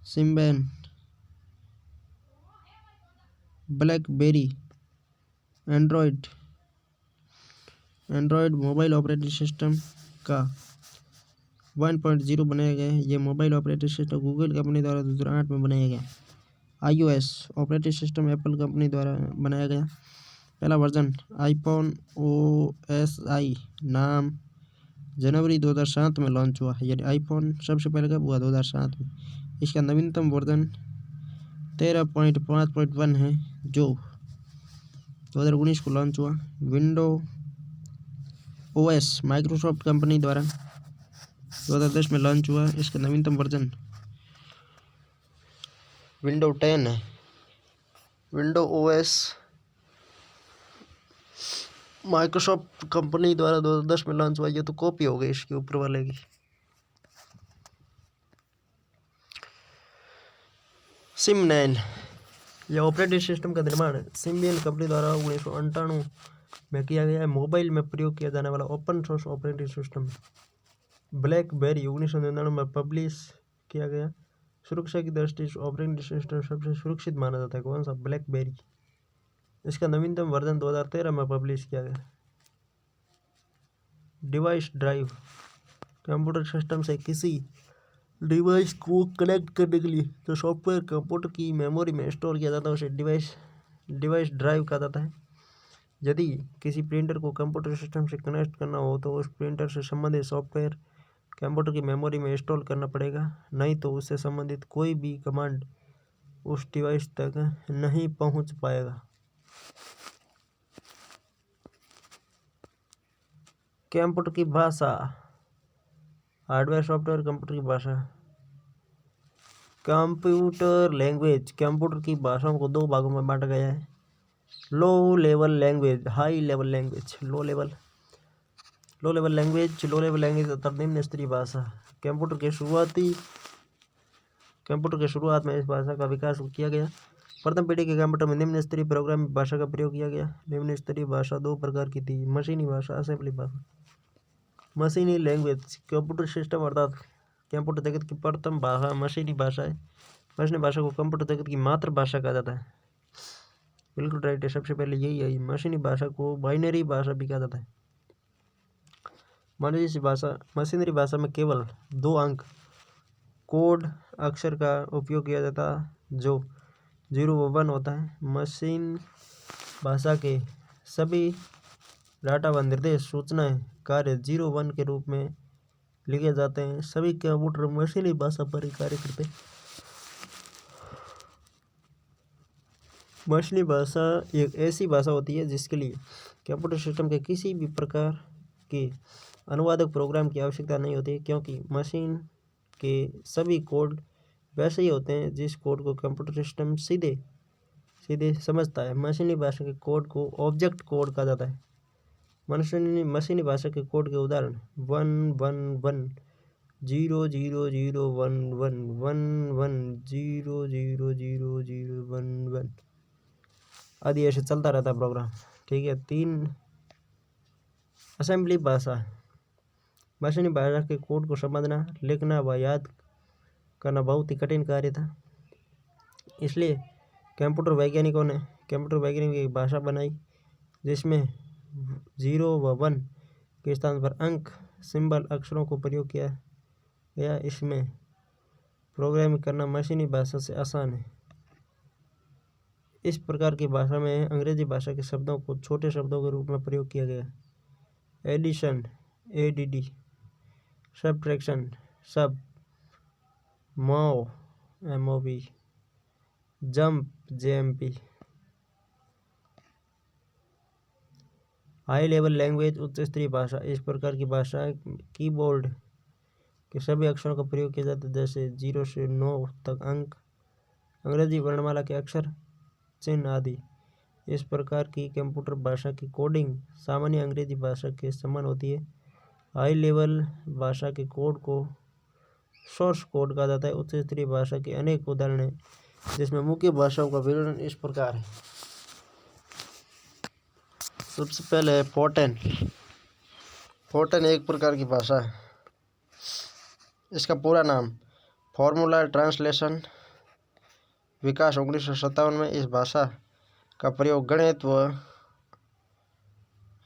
Symbian, blackberry. Android mobile operating system का 1.0 बनाया गया है। यह mobile operating system Google company द्वारा 2008 में बनाया गया। iOS operating system Apple company द्वारा बनाया गया। पहला वर्जन iPhone OSI नाम जनवरी 2007 में लॉन्च हुआ। यानी आईफोन सबसे पहले कब हुआ? 2007 में। इसका नवीनतम वर्जन 13.5.1 है जो 2019 को लॉन्च हुआ। विंडो OS माइक्रोसॉफ्ट कंपनी द्वारा 2010 में लॉन्च हुआ। इसका नवीनतम वर्जन विंडो 10 है। विंडो OS माइक्रोसॉफ्ट कंपनी द्वारा 2010 में लॉन्च हुआ। ये तो कॉपी हो गई इसके ऊपर वाले की। सिम9 यह ऑपरेटिंग सिस्टम का निर्माण सिम्बियन कंपनी द्वारा 1998 में किया गया है। मोबाइल में प्रयोग किया जाने वाला open source operating system. Blackberry 1999 में पब्लिश किया गया। सुरक्षा की दृष्टि से ऑपरेटिंग सिस्टम सबसे सुरक्षित माना जाता है। कौन सा? ब्लैकबेरी। इसका नवीनतम वर्जन 2013 में पब्लिश किया गया। डिवाइस ड्राइव कंप्यूटर सिस्टम से किसी डिवाइस को कनेक्ट करने के लिए जो सॉफ्टवेयर कंप्यूटर की मेमोरी में स्टोर किया जाता है उसे डिवाइस ड्राइव कहा जाता है। यदि किसी प्रिंटर को कंप्यूटर सिस्टम से कनेक्ट करना हो तो उस प्रिंटर से संबंधित सॉफ्टवेयर कंप्यूटर की मेमोरी में इंस्टॉल करना पड़ेगा, नहीं तो उससे संबंधित कोई भी कमांड उस डिवाइस तक नहीं पहुंच पाएगा। कंप्यूटर की भाषा हार्डवेयर, सॉफ्टवेयर, कंप्यूटर की भाषा। कंप्यूटर लैंग्वेज कंप्यूटर की भाषाओं को दो भागों में बांटा गया है: low level language, high level language. Low level language अर्थात निम्न स्तरीय भाषा। कंप्यूटर के शुरुआत में इस भाषा का विकास किया गया। प्रथम पीढ़ी के कंप्यूटर में निम्न स्तरीय प्रोग्रामिंग भाषा का प्रयोग किया गया। निम्न स्तरीय भाषा दो प्रकार की थी: मशीनी भाषा, असेंबली भाषा। मशीनी लैंग्वेज कंप्यूटर सिस्टम अर्थात कंप्यूटर जगत की प्रथम भाषा मशीनी भाषा है। मशीनी भाषा को कंप्यूटर जगत की मातृभाषा कहा जाता है। बिल्कुल राइट है, सबसे पहले यही है। मशीनी भाषा को बाइनरी भाषा भी कहा जाता है। मशीनरी भाषा में केवल 2 अंक कोड अक्षर का उपयोग किया जाता है जो 0 व 1 होता है। मशीन भाषा के सभी डाटा व निर्देश, सूचनाएं, कार्य 0-1 के रूप में लिखे जाते हैं। सभी कंप्यूटर मशीनी भाषा पर ही कार्य करते हैं। मशीनी भाषा एक ऐसी भाषा होती है जिसके लिए कंप्यूटर सिस्टम के किसी भी प्रकार के अनुवादक प्रोग्राम की आवश्यकता नहीं होती, क्योंकि मशीन के सभी कोड वैसे ही होते हैं जिस कोड को कंप्यूटर सिस्टम सीधे समझता है। मशीनी भाषा के कोड को ऑब्जेक्ट कोड कहा जाता है। मशीनी भाषा के कोड के उदाहरण 111 00011 1100011 आदि ऐसे चलता रहता है प्रोग्राम। ठीक है। 3 असेंबली भाषा मशीनी भाषा के कोड को समझना, लिखना व याद करना बहुत ही कठिन कार्य था, इसलिए कंप्यूटर वैज्ञानिकों ने एक भाषा बनाई जिसमें 0 व 1 के स्थान पर अंक सिंबल अक्षरों को प्रयोग किया गया। इसमें प्रोग्रामिंग करना मशीनी भाषा से आसान है। इस प्रकार की भाषा में अंग्रेजी भाषा के शब्दों को छोटे शब्दों के रूप में प्रयोग किया गया। एडिशन ADD, सब्ट्रैक्शन सब MOV MOV, jump JMP। High level language उच्च स्तरीय भाषा, इस प्रकार की भाषा कीबोर्ड के सभी अक्षरों का प्रयोग किया जाता है, जैसे 0 से 9 तक अंक, अंग्रेजी वर्णमाला के अक्षर, चिन्ह आदि। इस प्रकार की कंप्यूटर भाषा की कोडिंग सामान्य अंग्रेजी भाषा के समान होती है। हाई लेवल भाषा के कोड को सोर्स कोड कहा जाता है। उच्च स्तरीय भाषा के अनेक उदाहरण हैं, जिसमें मुख्य भाषाओं का विवरण इस प्रकार है। सबसे पहले है फोर्टेन। फोर्टेन एक प्रकार की भाषा है। इसका पूरा नाम फॉर्मूला ट्रांसलेशन विकास 1957 में। इस भाषा का प्रयोग गणित व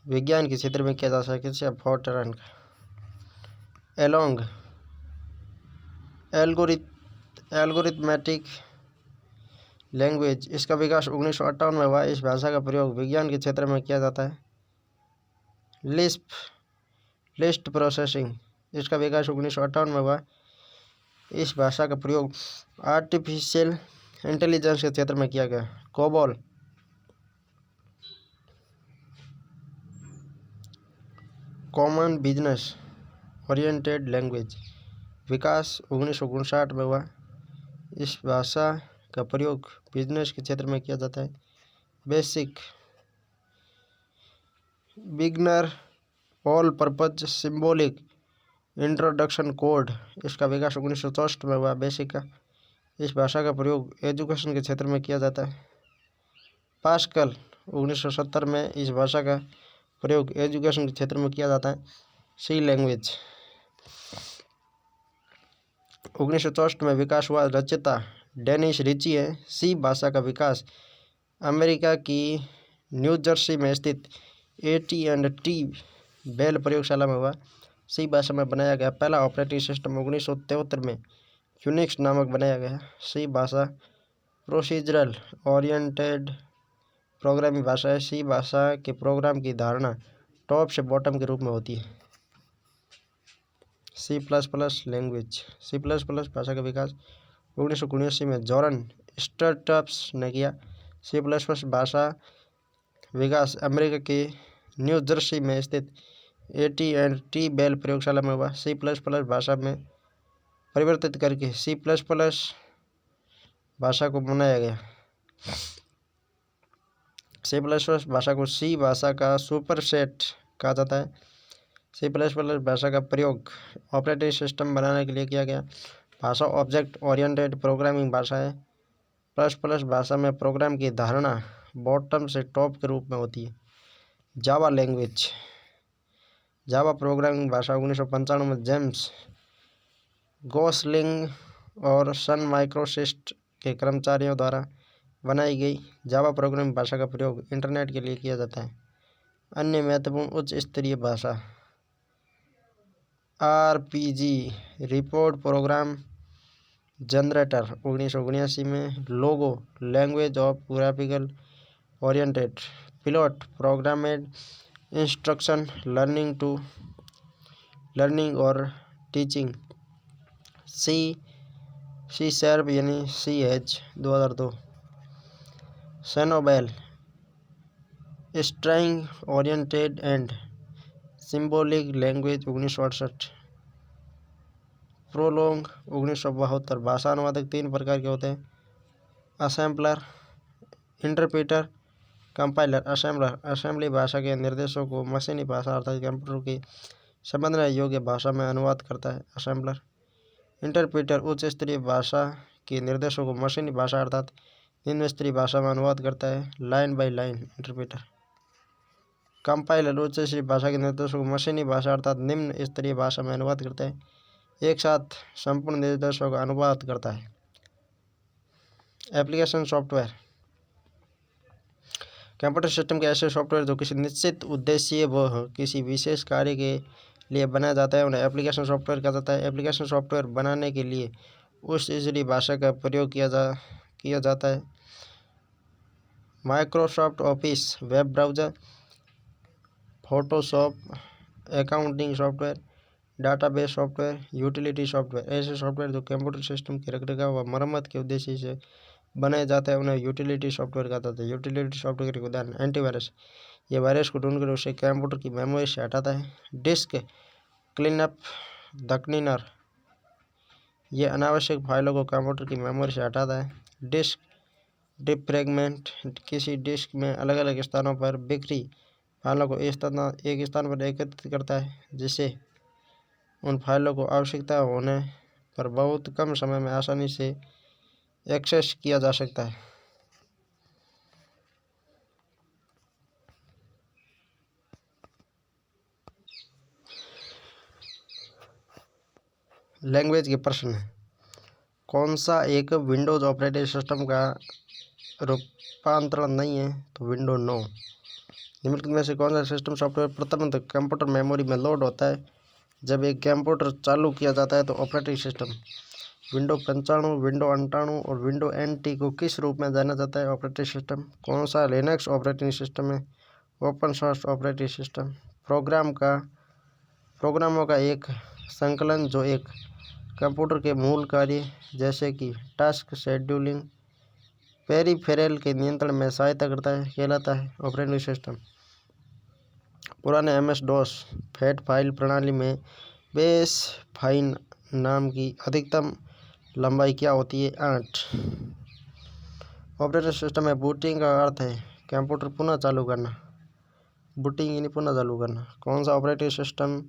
विज्ञान के क्षेत्र में किया जा सकता है। फोर्टेन का एलोंग एल्गोरिथमेटिक लैंग्वेज, इसका विकास 1958 में हुआ। इस भाषा का प्रयोग विज्ञान के क्षेत्र में किया जाता है। लिस्ट प्रोसेसिंग, इसका विकास 1958 में हुआ। इस भाषा का प्रयोग आर्टिफिशियल इंटेलिजेंस के क्षेत्र में किया गया। COBOL common business oriented language, विकास 1959 में हुआ। इस भाषा का प्रयोग बिजनेस के क्षेत्र में किया जाता है। Basic beginner all purpose symbolic introduction code, इसका विकास 1964 में हुआ। बेसिक का इस भाषा का प्रयोग एजुकेशन के क्षेत्र में किया जाता है। पास्कल 1970 में इस भाषा का प्रयोग एजुकेशन के क्षेत्र में किया जाता है। सी लैंग्वेज 1964 में विकास हुआ। रचयिता डेनिस रिची है। सी भाषा का विकास अमेरिका की न्यू जर्सी में स्थित AT&T बेल प्रयोगशाला में हुआ। सी भाषा में बनाया गया पहला ऑपरेटिंग सिस्टम 1973 में यूनिक्स नामक बनाया गया। सी भाषा प्रोसीजरल ओरिएंटेड प्रोग्रामिंग भाषा है। सी भाषा के प्रोग्राम की धारणा टॉप से बॉटम के रूप में होती है। C++ लैंग्वेज, C++ भाषा का विकास 1979 में जॉर्डन स्टार्टअप्स ने किया। C++ भाषा विकास अमेरिका के न्यू जर्सी में स्थित AT&T बेल प्रयोगशाला में हुआ। C++ भाषा में परिवर्तित करके C++ भाषा को बनाया गया। C++ भाषा को सी भाषा का सुपरसेट कहा जाता है। C++ भाषा का प्रयोग ऑपरेटिंग सिस्टम बनाने के लिए किया गया। भाषा ऑब्जेक्ट ओरिएंटेड प्रोग्रामिंग भाषा है। प्लस भाषा में प्रोग्राम की धारणा बॉटम से टॉप के रूप में होती है। जावा लैंग्वेज, जावा प्रोग्रामिंग भाषा 1995 में जेम्स गोसलिंग और सन माइक्रोसिस्ट के कर्मचारियों द्वारा बनाई गई। जावा प्रोग्रामिंग भाषा का प्रयोग इंटरनेट के लिए किया जाता है। अन्य महत्वपूर्ण उच्च स्तरीय भाषा RPG रिपोर्ट प्रोग्राम जनरेटर 1979 में। LOGO language of graphical oriented PILOT programmed instruction learning और टीचिंग। सी शार्प यानी CH 2002। SNOBOL string oriented and symbolic language 1968। Prolog 1972। भाषा अनुवादक 3 प्रकार के होते हैं। Assembler, interpreter, compiler. Assembler assembly भाषा के निर्देशों को मशीनी भाषा अर्थात कंप्यूटर की समझने योग्य भाषा में अनुवाद करता है। असेंबलर। इंटरप्रेटर उच्च स्तरीय भाषा के निर्देशों को मशीनी भाषा अर्थात निम्न स्तरीय भाषा में अनुवाद करता है। Line by line interpreter. Compiler उच्च स्तरीय भाषा के निर्देशों को मशीनी भाषा अर्थात निम्न स्तरीय भाषा में अनुवाद करता है। एक साथ संपूर्ण निर्देशों का अनुवाद करता है। एप्लीकेशन सॉफ्टवेयर कंप्यूटर सिस्टम के ऐसे सॉफ्टवेयर जो किसी निश्चित उद्देश्य व किसी विशेष कार्य के लिए बनाया जाता है उन्हें एप्लीकेशन सॉफ्टवेयर कहा जाता है। एप्लीकेशन सॉफ्टवेयर बनाने के लिए उस इजली भाषा का प्रयोग किया जाता है। Microsoft office, web browser, Photoshop, accounting software, database software, utility software. ऐसे सॉफ्टवेयर जो कंप्यूटर सिस्टम की रखरखाव व मरम्मत के उद्देश्य से बनाया जाता है उन्हें यूटिलिटी सॉफ्टवेयर कहा जाता है। यूटिलिटी सॉफ्टवेयर के उदाहरण एंटीवायरस, ये वायरस को ढूंढकर उसे कंप्यूटर की मेमोरी से हटाता है। डिस्क क्लीनअप, द क्लीनर, ये अनावश्यक फाइलों को कंप्यूटर की मेमोरी से हटाता है। डिस्क डिफ्रैगमेंट, किसी डिस्क में अलग अलग स्थानों पर बिखरी फाइलों को एक स्थान पर एकत्रित करता है, जिससे उन फाइलों को आवश्यकता होने पर बहुत कम समय में आसानी से एक्सेस किया जा सकता है। लैंग्वेज के प्रश्न, कौन सा एक विंडोज़ ऑपरेटिंग सिस्टम का रूपांतरण नहीं है? तो विंडो 9। निम्नलिखित में से कौन सा सिस्टम सॉफ्टवेयर प्रथमतः कंप्यूटर मेमोरी में लोड होता है जब एक कंप्यूटर चालू किया जाता है? तो ऑपरेटिंग सिस्टम। विंडो 95, विंडो 98 और विंडो NT को किस रूप में जाना जाता है? Operating system. कौन सा लिनक्स ऑपरेटिंग सिस्टम है? Open source operating system. प्रोग्रामों का एक संकलन जो एक कंप्यूटर के मूल कार्य जैसे कि टास्क शेड्यूलिंग, पेरिफेरल के नियंत्रण में सहायता करता है कहलाता है ऑपरेटिंग सिस्टम। पुराने MS-DOS फैट फाइल प्रणाली में बेस फाइन नाम की अधिकतम लंबाई क्या होती है? 8। ऑपरेटिंग सिस्टम में बूटिंग का अर्थ है कंप्यूटर पुनः चालू करना, बूटिंग यानी पुनः चालू करना। कौन सा ऑपरेटिंग सिस्टम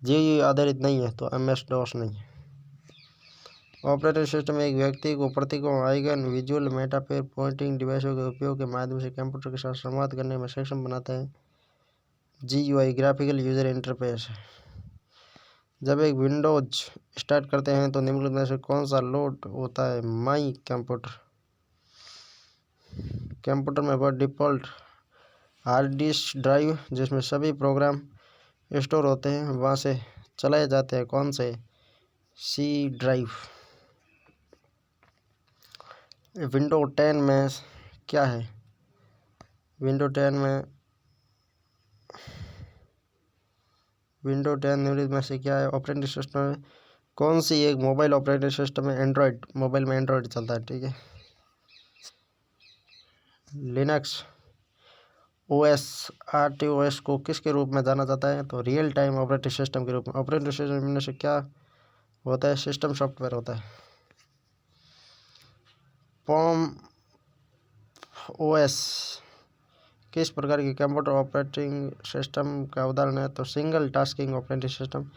GUI आधारित नहीं है? तो MS-DOS नहीं है। ऑपरेटिंग सिस्टम एक व्यक्ति को प्रतीकों, आइकन, विजुअल मेटाफर, पॉइंटिंग डिवाइसों के उपयोग के माध्यम से कंप्यूटर के साथ संवाद करने में सक्षम बनाता है। GUI ग्राफिकल यूजर इंटरफेस है। जब एक विंडोज स्टार्ट करते हैं तो निम्नलिखित में से कौन सा लोड होता है? My computer. कंप्यूटर में वह डिफ़ॉल्ट हार्ड डिस्क ड्राइव जिसमें सभी प्रोग्राम स्टोर होते हैं वहाँ से चलाए जाते हैं। कौन से? C drive. विंडो 10 में क्या है? विंडो 10 निम्नलिखित में से क्या है? ऑपरेटिंग सिस्टम है। कौन सी एक मोबाइल ऑपरेटिंग सिस्टम है? एंड्रॉयड। मोबाइल में एंड्रॉयड चलता है, ठीक है। लिनक्स OS RTOS को किसके रूप में जाना जाता है? तो रियल टाइम ऑपरेटिंग सिस्टम के रूप में। ऑपरेटिंग सिस्टम में से क्या होता है? सिस्टम सॉफ्टवेयर होता है। पॉम OS किस प्रकार की कंप्यूटर ऑपरेटिंग सिस्टम का उदाहरण है? तो single tasking operating system.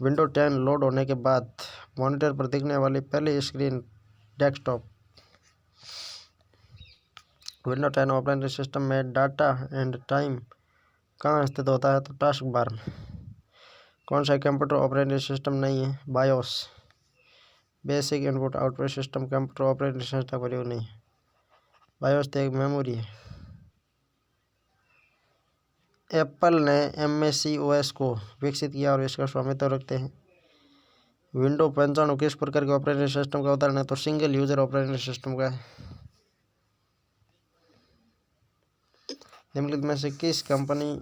Window 10 load होने के बाद मॉनिटर पर दिखने वाली पहली screen desktop. Window 10 operating system में डाटा एंड टाइम कहाँ स्थित होता है? तो टास्क बार में। कौन सा कंप्यूटर ऑपरेटिंग सिस्टम नहीं है? BIOS. Basic input output system computer operating system का प्रयोग नहीं है। बायोस तो एक मेमोरी है। एप्पल ने MS-OS को विकसित किया और इसका स्वामित्व रखते हैं। विंडो 95 किस प्रकार के ऑपरेटिंग सिस्टम का उदाहरण है? तो सिंगल यूजर ऑपरेटिंग सिस्टम का है। निम्नलिखित में से किस कंपनी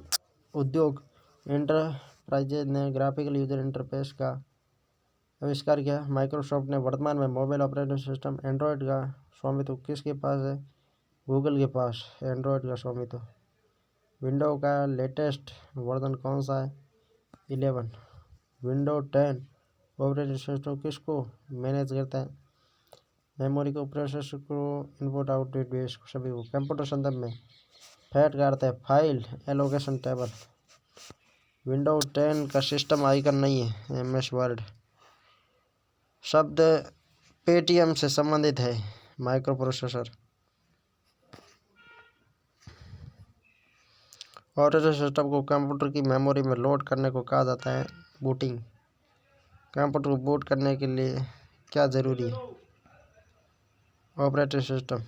उद्योग एंटरप्राइजेज ने ग्राफिकल यूजर इंटरफेस का आविष्कार किया? माइक्रोसॉफ्ट ने। वर्तमान में मोबाइल ऑपरेटिंग सिस्टम एंड्रॉयड का स्वामित्व किसके पास है? गूगल के पास एंड्रॉयड का स्वामित्व। विंडो का लेटेस्ट वर्जन कौन सा है? 11। विंडो 10 ऑपरेटिंग सिस्टम किसको मैनेज करता है? मेमोरी को, प्रोसेसर को, इनपुट आउटपुट बेस को, सभी को। कंप्यूटर संदर्भ में फैट का अर्थ है फाइल एलोकेशन टेबल। विंडो 10 का सिस्टम आइकन नहीं है MS वर्ड। शब्द पेटीएम से संबंधित है माइक्रो प्रोसेसर। ऑपरेटिंग सिस्टम को कंप्यूटर की मेमोरी में लोड करने को कहा जाता है बूटिंग। कंप्यूटर को बूट करने के लिए क्या जरूरी है? Operating system.